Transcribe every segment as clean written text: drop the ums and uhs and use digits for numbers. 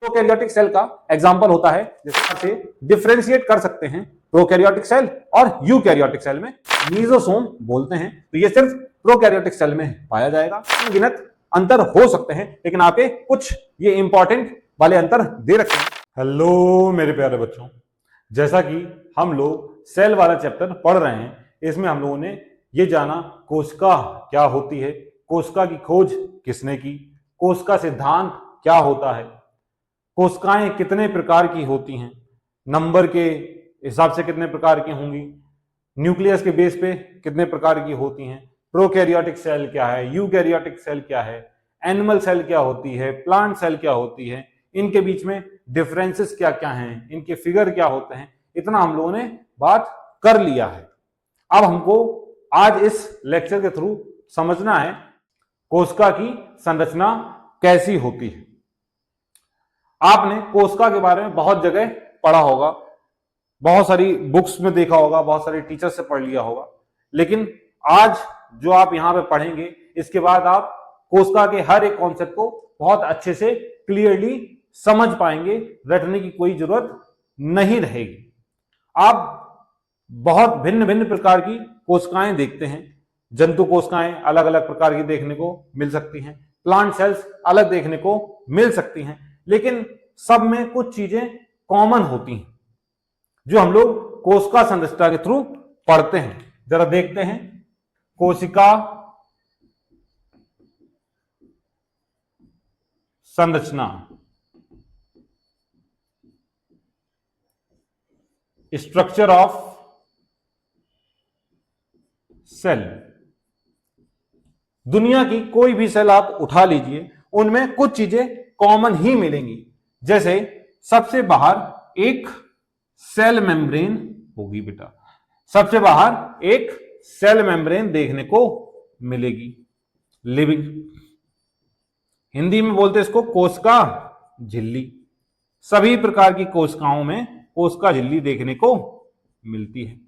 Prokaryotic cell का example होता है, जैसे डिफरेंशिएट कर सकते हैं प्रोकैरियोटिक सेल और यूकैरियोटिक सेल में मीजोसोम बोलते हैं। तो ये सिर्फ प्रोकैरियोटिक सेल में पाया जाएगा। अनगिनत अंतर हो सकते हैं, लेकिन आपके कुछ ये इंपॉर्टेंट वाले अंतर दे रखे हैं। हेलो मेरे प्यारे बच्चों, जैसा कि हम लोग सेल वाला चैप्टर पढ़ रहे हैं, इसमें हम लोगों ने ये जाना कोशिका क्या होती है, कोशिका की खोज किसने की, कोशिका सिद्धांत क्या होता है, कोशिकाएं कितने प्रकार की होती हैं, नंबर के हिसाब से कितने प्रकार की होंगी, न्यूक्लियस के बेस पे कितने प्रकार की होती हैं, प्रोकैरियोटिक सेल क्या है, यूकैरियोटिक सेल क्या है, एनिमल सेल क्या होती है, प्लांट सेल क्या होती है, इनके बीच में डिफरेंसेस क्या क्या हैं, इनके फिगर क्या होते हैं, इतना हम लोगों ने बात कर लिया है। अब हमको आज इस लेक्चर के थ्रू समझना है कोशिका की संरचना कैसी होती है। आपने कोशिका के बारे में बहुत जगह पढ़ा होगा, बहुत सारी बुक्स में देखा होगा, बहुत सारे टीचर से पढ़ लिया होगा, लेकिन आज जो आप यहां पे पढ़ेंगे, इसके बाद आप कोशिका के हर एक कॉन्सेप्ट को बहुत अच्छे से क्लियरली समझ पाएंगे, रटने की कोई जरूरत नहीं रहेगी। आप बहुत भिन्न भिन्न प्रकार की कोशिकाएं देखते हैं। जंतु कोशिकाएं अलग अलग प्रकार की देखने को मिल सकती हैं, प्लांट सेल्स अलग देखने को मिल सकती हैं, लेकिन सब में कुछ चीजें कॉमन होती हैं जो हम लोग कोशिका संरचना के थ्रू पढ़ते हैं। जरा देखते हैं कोशिका संरचना, स्ट्रक्चर ऑफ सेल। दुनिया की कोई भी सेल आप उठा लीजिए, उनमें कुछ चीजें कॉमन ही मिलेंगी। जैसे सबसे बाहर एक सेल मेम्ब्रेन होगी बेटा, सबसे बाहर एक सेल मेम्ब्रेन देखने को मिलेगी, लिविंग। हिंदी में बोलते हैं इसको कोशिका झिल्ली। सभी प्रकार की कोशिकाओं में कोशिका झिल्ली देखने को मिलती है।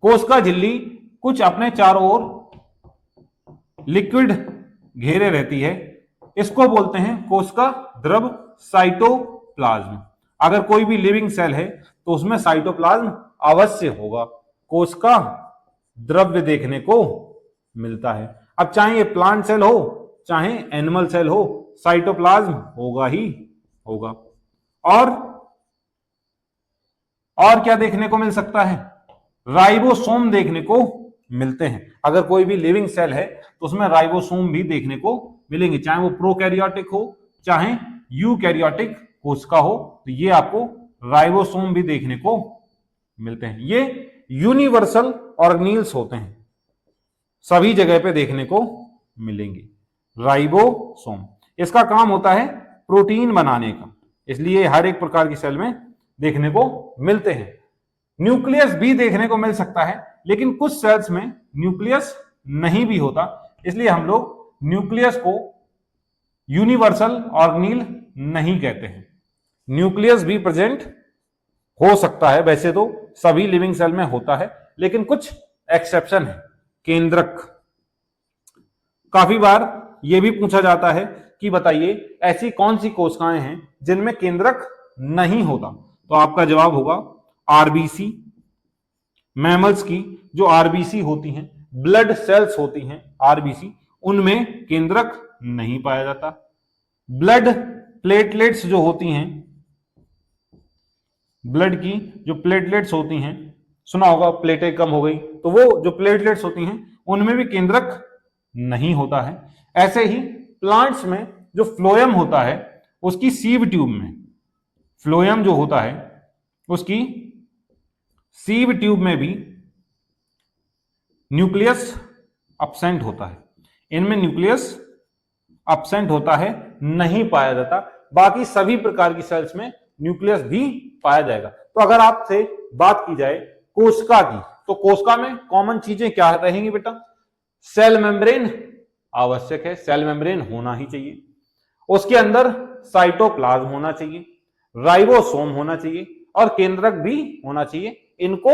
कोशिका झिल्ली कुछ अपने चारों ओर लिक्विड घेरे रहती है, इसको बोलते हैं कोशिका द्रव, साइटोप्लाज्म। अगर कोई भी लिविंग सेल है तो उसमें साइटोप्लाज्म अवश्य होगा, कोशिका द्रव्य देखने को मिलता है। अब चाहे ये प्लांट सेल हो चाहे एनिमल सेल हो, साइटोप्लाज्म होगा ही होगा। और क्या देखने को मिल सकता है? राइबोसोम देखने को मिलते हैं। अगर कोई भी लिविंग सेल है तो उसमें राइबोसोम भी देखने को मिलेंगे, चाहे वो प्रोकैरियोटिक हो चाहे यूकैरियोटिक कोशिका हो, तो ये आपको राइबोसोम भी देखने को मिलते हैं। ये यूनिवर्सल ऑर्गेनील्स होते हैं, सभी जगह पे देखने को मिलेंगे। राइबोसोम, इसका काम होता है प्रोटीन बनाने का, इसलिए हर एक प्रकार की सेल में देखने को मिलते हैं। न्यूक्लियस भी देखने को मिल सकता है, लेकिन कुछ सेल्स में न्यूक्लियस नहीं भी होता, इसलिए हम लोग न्यूक्लियस को यूनिवर्सल ऑर्गेनील नहीं कहते हैं। न्यूक्लियस भी प्रेजेंट हो सकता है, वैसे तो सभी लिविंग सेल में होता है, लेकिन कुछ एक्सेप्शन है। केंद्रक, काफी बार यह भी पूछा जाता है कि बताइए ऐसी कौन सी कोशिकाएं हैं जिनमें केंद्रक नहीं होता, तो आपका जवाब होगा आरबीसी। मैमल्स की जो आरबीसी होती हैं, ब्लड सेल्स होती हैं आरबीसी, उनमें केंद्रक नहीं पाया जाता। ब्लड प्लेटलेट्स जो होती हैं, ब्लड की जो प्लेटलेट्स होती हैं, सुना होगा प्लेटें कम हो गई, तो वो जो प्लेटलेट्स होती हैं उनमें भी केंद्रक नहीं होता है। ऐसे ही प्लांट्स में जो फ्लोएम होता है उसकी सीव ट्यूब में, फ्लोएम जो होता है उसकी सीव ट्यूब में भी न्यूक्लियस अब्सेंट होता है। इनमें न्यूक्लियस अब्सेंट होता है, नहीं पाया जाता। बाकी सभी प्रकार की सेल्स में न्यूक्लियस भी पाया जाएगा। तो अगर आपसे बात की जाए कोशिका की, तो कोशिका में कॉमन चीजें क्या रहेंगी बेटा? सेल मेम्ब्रेन आवश्यक है, सेल मेम्ब्रेन होना ही चाहिए। उसके अंदर साइटोप्लाज्म होना चाहिए, राइबोसोम होना चाहिए और केंद्रक भी होना चाहिए। इनको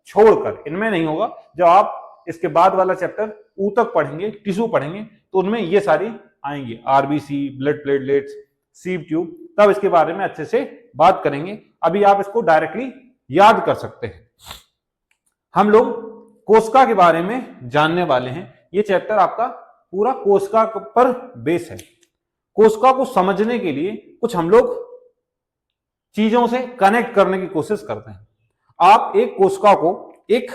छोड़कर इनमें नहीं होगा। जब आप इसके बाद वाला चैप्टर ऊतक पढ़ेंगे, टिश्यू पढ़ेंगे, तो उनमें ये सारी आएंगे, RBC, blood platelets, sieve tube, तब इसके बारे में अच्छे से बात करेंगे। अभी आप इसको डायरेक्टली याद कर सकते हैं। हम लोग कोशिका के बारे में जानने वाले हैं। ये चैप्टर आपका पूरा कोशिका पर बेस है। कोशिका को समझने के लिए कुछ हम लोग चीजों से कनेक्ट करने की कोशिश करते हैं। आप एक कोशिका को एक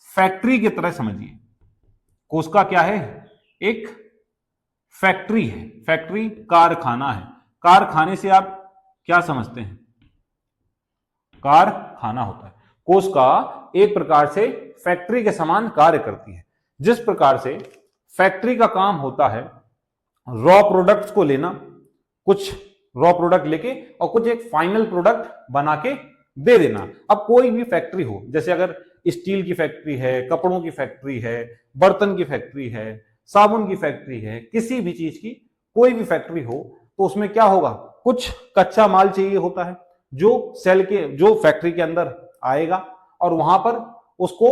फैक्ट्री की तरह समझिए। कोशिका क्या है? एक फैक्ट्री है। फैक्ट्री कारखाना है। कारखाने से आप क्या समझते हैं? कारखाना होता है। कोशिका एक प्रकार से फैक्ट्री के समान कार्य करती है। जिस प्रकार से फैक्ट्री का काम होता है रॉ प्रोडक्ट्स को लेना, कुछ रॉ प्रोडक्ट लेके और कुछ एक फाइनल प्रोडक्ट बना के दे देना। अब कोई भी फैक्ट्री हो, जैसे अगर स्टील की फैक्ट्री है, कपड़ों की फैक्ट्री है, बर्तन की फैक्ट्री है, साबुन की फैक्ट्री है, किसी भी चीज की कोई भी फैक्ट्री हो, तो उसमें क्या होगा? कुछ कच्चा माल चाहिए होता है जो फैक्ट्री के अंदर आएगा और वहां पर उसको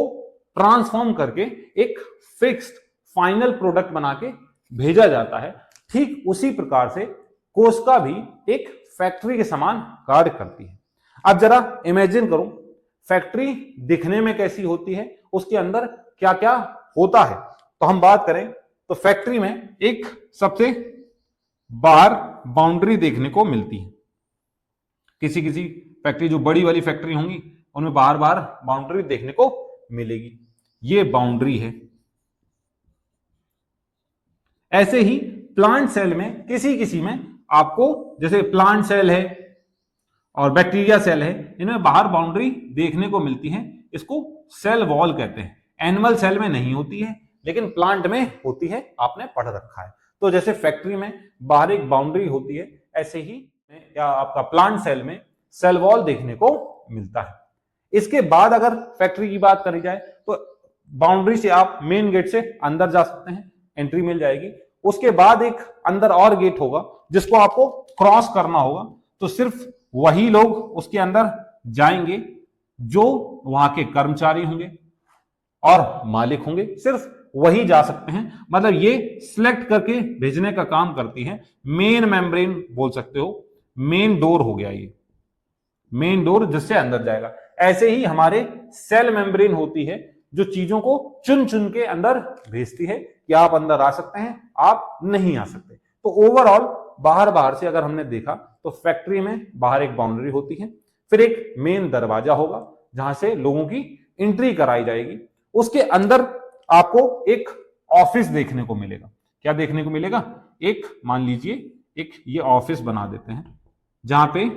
ट्रांसफॉर्म करके एक फिक्स्ड फाइनल प्रोडक्ट बना के भेजा जाता है। ठीक उसी प्रकार से कोशिका भी एक फैक्ट्री के समान कार्य करती है। अब जरा इमेजिन करो फैक्ट्री दिखने में कैसी होती है, उसके अंदर क्या क्या होता है। तो हम बात करें तो फैक्ट्री में एक सबसे बाहर बाउंड्री देखने को मिलती है। किसी किसी फैक्ट्री, जो बड़ी वाली फैक्ट्री होंगी, उनमें बाहर बाहर बाउंड्री देखने को मिलेगी। ये बाउंड्री है। ऐसे ही प्लांट सेल में किसी किसी में आपको, जैसे प्लांट सेल है और बैक्टीरिया सेल है, इनमें बाहर बाउंड्री देखने को मिलती है। इसको सेल वॉल कहते हैं। एनिमल सेल में नहीं होती है, लेकिन प्लांट में होती है। आपने पढ़ रखा है। तो जैसे फैक्ट्री में बाहर एक बाउंड्री होती है, ऐसे ही या आपका प्लांट सेल में सेल वॉल देखने को मिलता है। इसके बाद अगर फैक्ट्री की बात करी जाए तो बाउंड्री से आप मेन गेट से अंदर जा सकते हैं, एंट्री मिल जाएगी। उसके बाद एक अंदर और गेट होगा जिसको आपको क्रॉस करना होगा। तो सिर्फ वही लोग उसके अंदर जाएंगे जो वहां के कर्मचारी होंगे और मालिक होंगे। सिर्फ वही जा सकते हैं। मतलब ये सिलेक्ट करके भेजने का काम करती है। मेन मेम्ब्रेन बोल सकते हो, मेन डोर हो गया ये, मेन डोर जिससे अंदर जाएगा। ऐसे ही हमारे सेल मेम्ब्रेन होती है जो चीजों को चुन चुन के अंदर भेजती है कि आप अंदर आ सकते हैं, आप नहीं आ सकते। तो ओवरऑल बाहर से अगर हमने देखा तो फैक्ट्री में बाहर एक बाउंड्री होती है, फिर एक मेन दरवाजा होगा जहां से लोगों की एंट्री कराई जाएगी। उसके अंदर आपको एक ऑफिस देखने को मिलेगा। क्या देखने को मिलेगा? एक, मान लीजिए एक ये ऑफिस बना देते हैं जहां पे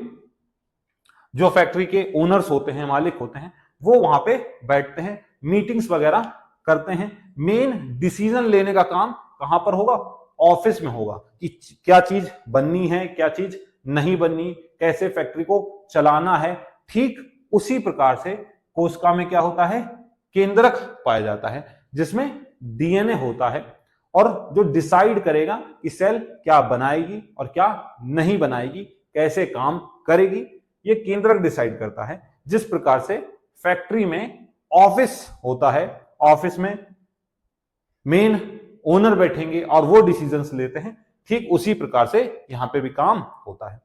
जो फैक्ट्री के ओनर्स होते हैं, मालिक होते हैं, वो वहां पे बैठते हैं, मीटिंग्स वगैरह करते हैं। मेन डिसीजन लेने का काम कहां पर होगा? ऑफिस में होगा कि क्या चीज बननी है, क्या चीज नहीं बननी, कैसे फैक्ट्री को चलाना है। ठीक उसी प्रकार से कोशिका में क्या होता है? केंद्रक पाया जाता है जिसमें डीएनए होता है और जो डिसाइड करेगा कि सेल क्या बनाएगी और क्या नहीं बनाएगी, कैसे काम करेगी, ये केंद्रक डिसाइड करता है। जिस प्रकार से फैक्ट्री में ऑफिस होता है, ऑफिस में मेन ओनर बैठेंगे और वो डिसीजंस लेते हैं, ठीक उसी प्रकार से यहां पे भी काम होता है।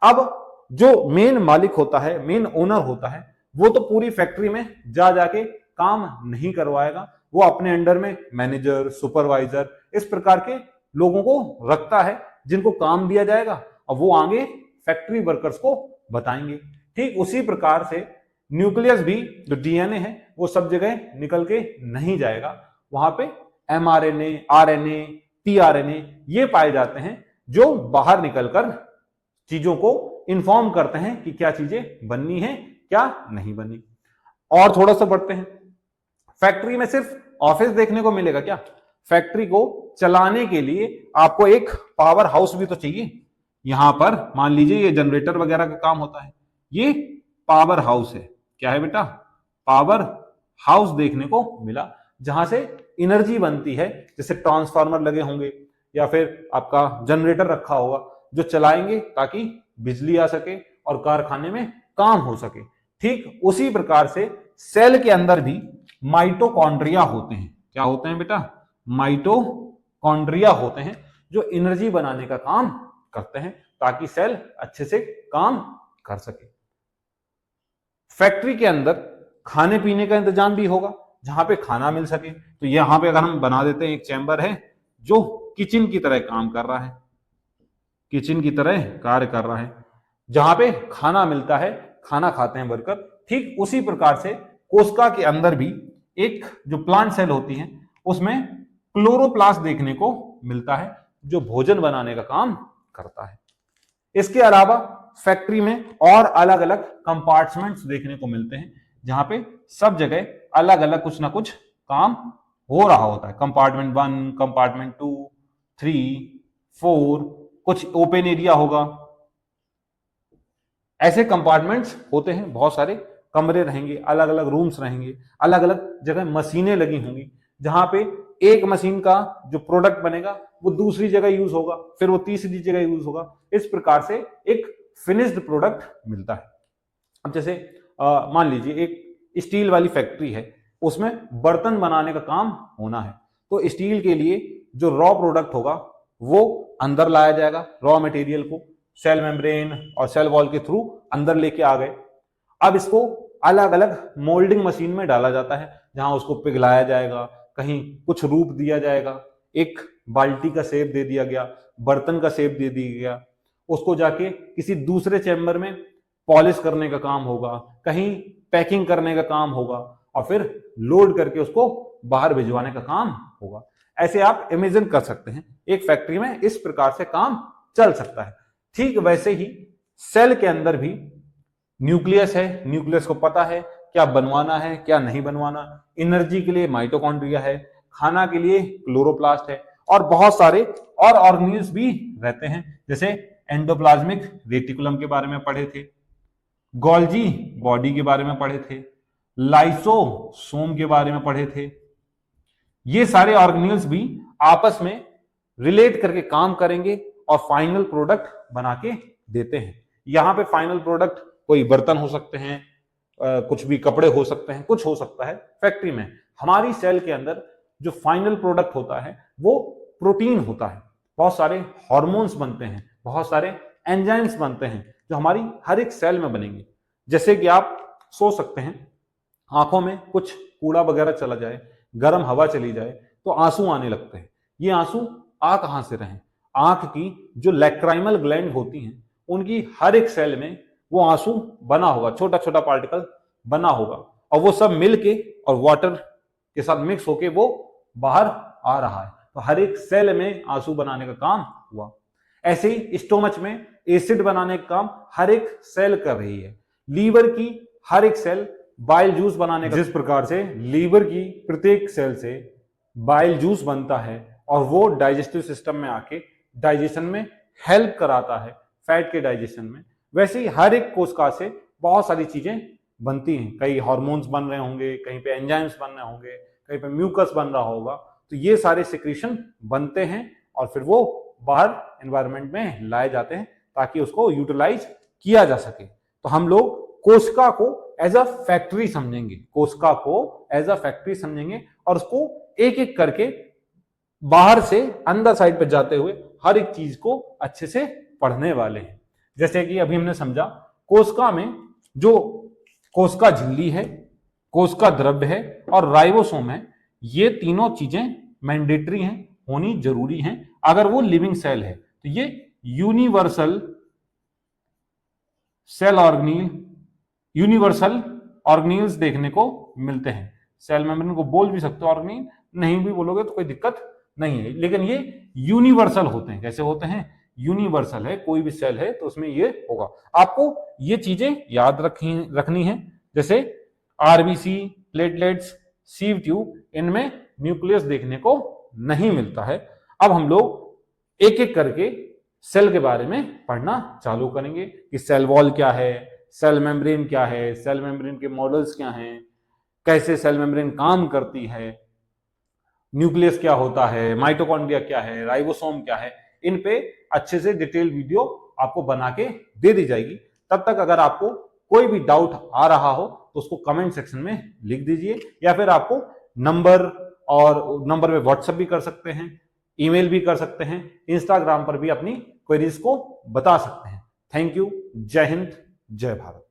अब जो मेन मालिक होता है, मेन ओनर होता है, वो तो पूरी फैक्ट्री में जा जाके काम नहीं करवाएगा। वो अपने अंडर में मैनेजर, सुपरवाइजर, इस प्रकार के लोगों को रखता है जिनको काम दिया जाएगा और वो आगे फैक्ट्री वर्कर्स को बताएंगे। ठीक उसी प्रकार से न्यूक्लियस भी, जो डीएनए है, वो सब जगह निकल के नहीं जाएगा। वहां पे एमआरएनए, आरएनए, टीआरएनए ये पाए जाते हैं जो बाहर निकलकर चीजों को इन्फॉर्म करते हैं कि क्या चीजें बननी है, क्या नहीं बननी। और थोड़ा सा बढ़ते हैं। फैक्ट्री में सिर्फ ऑफिस देखने को मिलेगा क्या? फैक्ट्री को चलाने के लिए आपको एक पावर हाउस भी तो चाहिए। यहां पर मान लीजिए ये जनरेटर वगैरह का काम होता है, ये पावर हाउस है। क्या है बेटा? पावर हाउस देखने को मिला जहां से एनर्जी बनती है। जैसे ट्रांसफार्मर लगे होंगे या फिर आपका जनरेटर रखा होगा जो चलाएंगे ताकि बिजली आ सके और कारखाने में काम हो सके। ठीक उसी प्रकार से सेल के अंदर भी माइटोकॉन्ड्रिया होते हैं। क्या होते हैं बेटा? माइटोकॉन्ड्रिया होते हैं जो एनर्जी बनाने का काम करते हैं। ताकि सेल अच्छे से काम कर सके। फैक्ट्री के अंदर खाने पीने का इंतजाम भी होगा, जहां पे खाना मिल सके। तो यहां पे अगर हम बना देते हैं, एक चैम्बर है जो किचन की तरह काम कर रहा है, किचन की तरह कार्य कर रहा है, जहां पे खाना मिलता है, खाना खाते हैं वर्कर। ठीक उसी प्रकार से कोशिका के अंदर भी एक जो प्लांट सेल होती है उसमें क्लोरोप्लास्ट देखने को मिलता है, जो भोजन बनाने का काम करता है। इसके अलावा फैक्ट्री में और अलग अलग कंपार्टमेंट्स देखने को मिलते हैं, जहां पे सब जगह अलग अलग कुछ ना कुछ काम हो रहा होता है। कंपार्टमेंट 1, कंपार्टमेंट 2, 3, 4, कुछ ओपन एरिया होगा। ऐसे कंपार्टमेंट्स होते हैं, बहुत सारे कमरे रहेंगे, अलग अलग रूम्स रहेंगे, अलग अलग जगह मशीनें लगी होंगी, जहां पे एक मशीन का जो प्रोडक्ट बनेगा वो दूसरी जगह यूज होगा, फिर वो तीसरी जगह यूज होगा। इस प्रकार से एक फिनिश्ड प्रोडक्ट मिलता है। अब जैसे मान लीजिए एक स्टील वाली फैक्ट्री है, उसमें बर्तन बनाने का काम होना है, तो स्टील के लिए जो रॉ प्रोडक्ट होगा वो अंदर लाया जाएगा। रॉ मटेरियल को सेल मेम्ब्रेन और सेल वॉल के थ्रू अंदर लेके आ गए। अब इसको अलग अलग मोल्डिंग मशीन में डाला जाता है, जहां उसको पिघलाया जाएगा, कहीं कुछ रूप दिया जाएगा, एक बाल्टी का शेप दे दिया गया, बर्तन का शेप दे दिया गया, उसको जाके किसी दूसरे चैम्बर में पॉलिश करने का काम होगा, कहीं पैकिंग करने का काम होगा, और फिर लोड करके उसको बाहर भिजवाने का काम होगा। ऐसे आप इमेजिन कर सकते हैं एक फैक्ट्री में इस प्रकार से काम चल सकता है। ठीक वैसे ही सेल के अंदर भी न्यूक्लियस है, न्यूक्लियस को पता है क्या बनवाना है क्या नहीं बनवाना। एनर्जी के लिए माइटोकॉन्ड्रिया है, खाना के लिए क्लोरोप्लास्ट है, और बहुत सारे और ऑर्गेनेल्स भी रहते हैं। जैसे एंडोप्लाज्मिक रेटिकुलम के बारे में पढ़े थे, गोल्जी बॉडी के बारे में पढ़े थे, लाइसोसोम के बारे में पढ़े थे। ये सारे ऑर्गेनेल्स भी आपस में रिलेट करके काम करेंगे और फाइनल प्रोडक्ट बना के देते हैं। यहां पे फाइनल प्रोडक्ट कोई बर्तन हो सकते हैं, कुछ भी कपड़े हो सकते हैं, कुछ हो सकता है। फैक्ट्री में हमारी सेल के अंदर जो फाइनल प्रोडक्ट होता है वो प्रोटीन होता है। बहुत सारे हार्मोन्स बनते हैं, बहुत सारे एंजाइम्स बनते हैं, जो हमारी हर एक सेल में बनेंगे। जैसे कि आप सोच सकते हैं, आंखों में कुछ कूड़ा वगैरह चला जाए, गर्म हवा चली जाए तो आंसू आने लगते हैं। ये आंसू आ कहां से रहे? आंख की जो लैक्राइमल ग्लैंड होती हैं, उनकी हर एक सेल में वो आंसू बना होगा, छोटा छोटा पार्टिकल बना होगा, और वो सब मिलके और वाटर के साथ मिक्स होके वो बाहर आ रहा है। तो हर एक सेल में आंसू बनाने का काम हुआ। ऐसे ही स्टोमच में एसिड बनाने का काम हर एक सेल कर रही है। लीवर की हर एक सेल बाइल जूस बनाने का, जिस प्रकार से लीवर की प्रत्येक सेल से बाइल जूस बनता है और वो डाइजेस्टिव सिस्टम में आके डाइजेशन में हेल्प कराता है, फैट के डाइजेशन में, वैसे ही हर एक कोशिका से बहुत सारी चीजें बनती हैं। कई हार्मोन्स बन रहे होंगे, कहीं पे एंजाइम्स बन रहे होंगे, कहीं पे म्यूकस बन रहा होगा। तो ये सारे सिक्रीशन बनते हैं और फिर वो बाहर एनवायरनमेंट में लाए जाते हैं ताकि उसको यूटिलाइज किया जा सके। तो हम लोग कोशिका को एज अ फैक्ट्री समझेंगे, कोशिका को एज अ फैक्ट्री समझेंगे, और उसको एक एक करके बाहर से अंदर साइड पे जाते हुए हर एक चीज को अच्छे से पढ़ने वाले हैं। जैसे कि अभी हमने समझा, कोशिका में जो कोशिका झिल्ली है, कोशिका द्रव्य है और राइबोसोम है, ये तीनों चीजें मैंडेटरी हैं, होनी जरूरी हैं अगर वो लिविंग सेल है। तो ये यूनिवर्सल सेल ऑर्गेनील, यूनिवर्सल ऑर्गेनील्स देखने को मिलते हैं। सेल मेम्ब्रेन को बोल भी सकते हो ऑर्गेनील, नहीं भी बोलोगे तो कोई दिक्कत नहीं है, लेकिन ये यूनिवर्सल होते हैं। कैसे होते हैं? यूनिवर्सल है, कोई भी सेल है तो उसमें ये होगा। आपको ये चीजें याद रखनी है। जैसे आरबीसी, प्लेटलेट्स, सीव ट्यूब, इनमें न्यूक्लियस देखने को नहीं मिलता है। अब हम लोग एक एक करके सेल के बारे में पढ़ना चालू करेंगे कि सेल वॉल क्या है, सेल मेम्ब्रेन क्या है, सेल मेम्ब्रेन के मॉडल्स क्या हैं, कैसे सेल मेम्ब्रेन काम करती है, न्यूक्लियस क्या होता है, माइटोकॉन्ड्रिया क्या है, राइबोसोम क्या है। इन पे अच्छे से डिटेल वीडियो आपको बना के दे दी जाएगी। तब तक अगर आपको कोई भी डाउट आ रहा हो तो उसको कमेंट सेक्शन में लिख दीजिए, या फिर आपको नंबर पे व्हाट्सएप भी कर सकते हैं, ईमेल भी कर सकते हैं, इंस्टाग्राम पर भी अपनी क्वेरीज को बता सकते हैं। Thank you. जय हिंद, जय भारत।